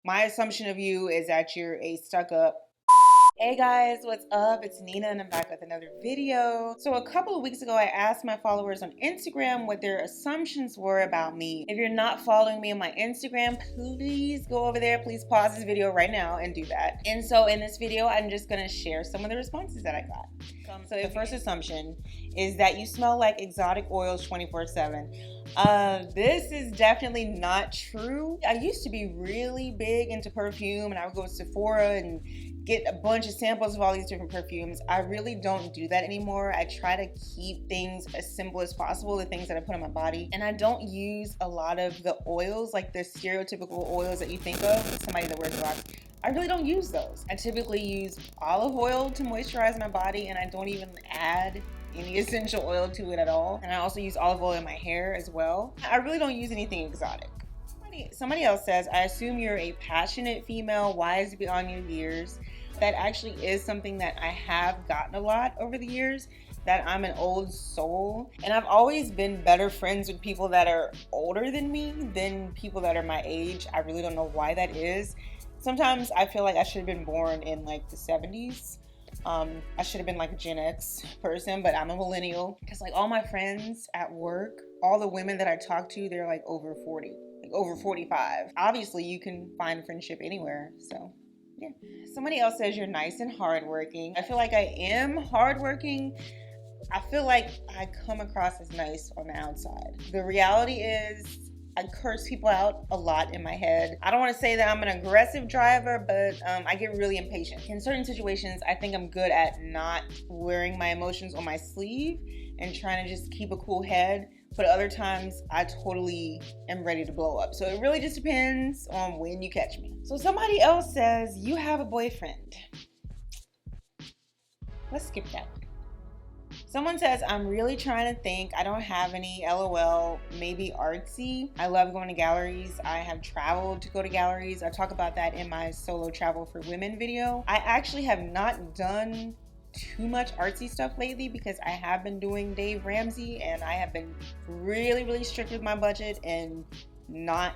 My assumption of you is that you're a stuck up. Hey guys, what's up? It's Nina and I'm back with another video. So a couple of weeks ago, I asked my followers on Instagram what their assumptions were about me. If you're not following me on my Instagram, please go over there. Please pause this video right now and do that. And so in this video, I'm just gonna share some of the responses that I got. So the first assumption is that you smell like exotic oils 24/7. This is definitely not true. I used to be really big into perfume and I would go to Sephora and get a bunch of samples of all these different perfumes. I really don't do that anymore. I try to keep things as simple as possible, the things that I put on my body. And I don't use a lot of the oils, like the stereotypical oils that you think of, somebody that wears a lot. I really don't use those. I typically use olive oil to moisturize my body and I don't even add any essential oil to it at all. And I also use olive oil in my hair as well. I really don't use anything exotic. Somebody else says, I assume you're a passionate female, wise beyond your years. That actually is something that I have gotten a lot over the years, that I'm an old soul. And I've always been better friends with people that are older than me than people that are my age. I really don't know why that is. Sometimes I feel like I should have been born in like the 70s. I should have been like a Gen X person, but I'm a millennial. Because like all my friends at work, all the women that I talk to, they're like over 40, like over 45. Obviously you can find friendship anywhere, so yeah. Somebody else says you're nice and hardworking. I feel like I am hardworking. I feel like I come across as nice on the outside. The reality is I curse people out a lot in my head. I don't want to say that I'm an aggressive driver, but I get really impatient. In certain situations, I think I'm good at not wearing my emotions on my sleeve and trying to just keep a cool head. But other times, I totally am ready to blow up. So it really just depends on when you catch me. So somebody else says, you have a boyfriend. Let's skip that one. Someone says, I'm really trying to think. I don't have any, LOL, maybe artsy. I love going to galleries. I have traveled to go to galleries. I talk about that in my solo travel for women video. I actually have not done too much artsy stuff lately because I have been doing Dave Ramsey and I have been really strict with my budget and not,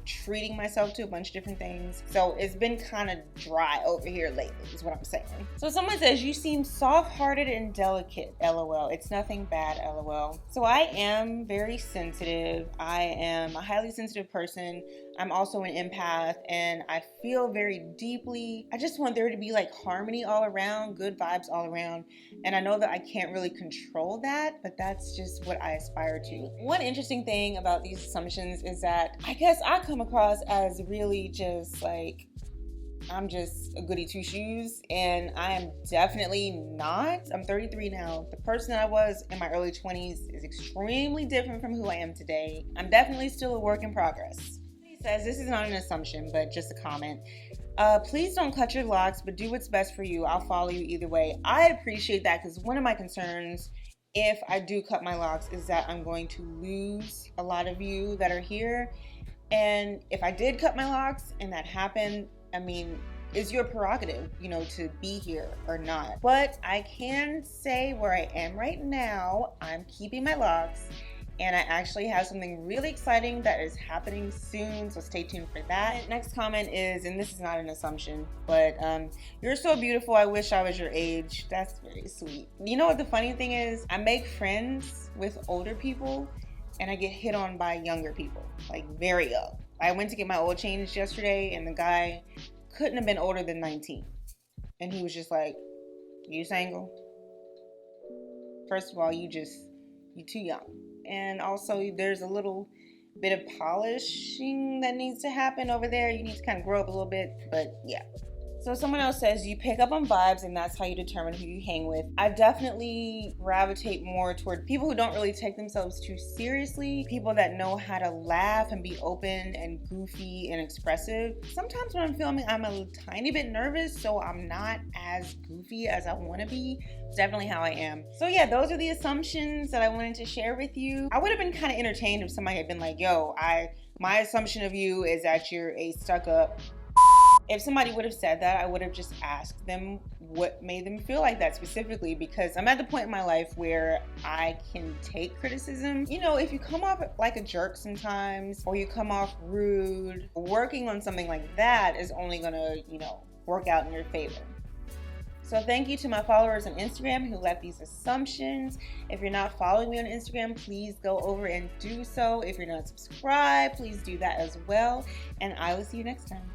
treating myself to a bunch of different things. So it's been kind of dry over here lately is what I'm saying. So someone says, you seem soft-hearted and delicate, LOL. It's nothing bad, LOL. So I am very sensitive. I am a highly sensitive person. I'm also an empath and I feel very deeply. I just want there to be like harmony all around, good vibes all around. And I know that I can't really control that, but that's just what I aspire to. One interesting thing about these assumptions is that I guess I come across as really just like, I'm just a goody two shoes, and I am definitely not. I'm 33 now. The person that I was in my early 20s is extremely different from who I am today. I'm definitely still a work in progress. He says, this is not an assumption, but just a comment. Please don't cut your locks, but do what's best for you. I'll follow you either way. I appreciate that because one of my concerns if I do cut my locks is that I'm going to lose a lot of you that are here. And if I did cut my locks and that happened, I mean, it's your prerogative, to be here or not. But I can say where I am right now, I'm keeping my locks. And I actually have something really exciting that is happening soon, so stay tuned for that. Next comment is, and this is not an assumption, but you're so beautiful, I wish I was your age. That's very sweet. You know what the funny thing is? I make friends with older people and I get hit on by younger people, like very young. I went to get my oil changed yesterday and the guy couldn't have been older than 19. And he was just like, you single? First of all, you too young. And also there's a little bit of polishing that needs to happen over there. You need to kind of grow up a little bit, but yeah. So someone else says you pick up on vibes and that's how you determine who you hang with. I definitely gravitate more toward people who don't really take themselves too seriously, people that know how to laugh and be open and goofy and expressive. Sometimes when I'm filming, I'm a tiny bit nervous, so I'm not as goofy as I want to be. It's definitely how I am. So yeah, those are the assumptions that I wanted to share with you. I would have been kind of entertained if somebody had been like, yo, my assumption of you is that you're a stuck up if somebody would have said that, I would have just asked them what made them feel like that specifically, because I'm at the point in my life where I can take criticism. You know, if you come off like a jerk sometimes, or you come off rude, working on something like that is only gonna, you know, work out in your favor. So thank you to my followers on Instagram who left these assumptions. If you're not following me on Instagram, please go over and do so. If you're not subscribed, please do that as well. And I will see you next time.